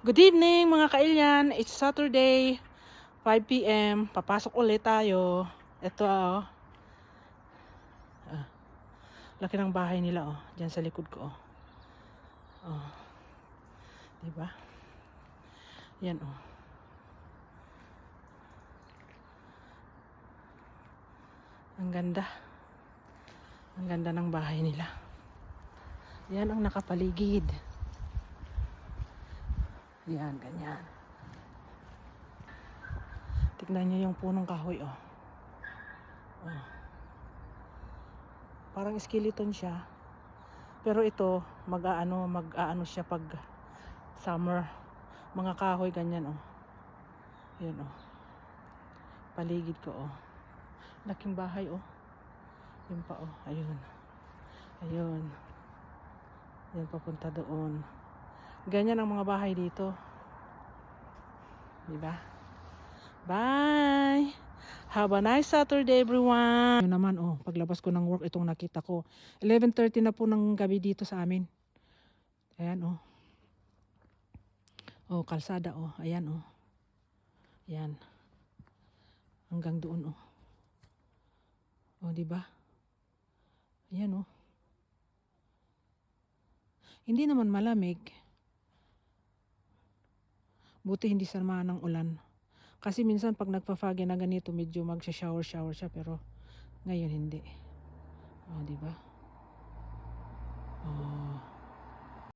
Good evening mga kailyan. It's Saturday, 5 p.m. Papasok ulit tayo. Ito laki ng bahay nila diyan sa likod ko diba? Yan Ang ganda. Ang ganda ng bahay nila. Yan ang nakapaligid. Yan, ganyan. Tignan nyo yung punong kahoy Parang skeleton siya. Pero ito, mag-aano siya pag summer. Mga kahoy ganyan Yan Paligid ko Laking bahay Yun pa ayun. Ayun. Yan papunta doon. Ganyan ang mga bahay dito. Diba? Bye! Have a nice Saturday everyone! Yun naman paglabas ko ng work, itong nakita ko. 11:30 na po ng gabi dito sa amin. Ayan kalsada ayan Yan. Hanggang doon diba? Ayan Hindi naman malamig. Buti hindi sama ng ulan. Kasi minsan pag nagpa-foggy na ganito, medyo magsha-shower siya, pero ngayon hindi. Diba?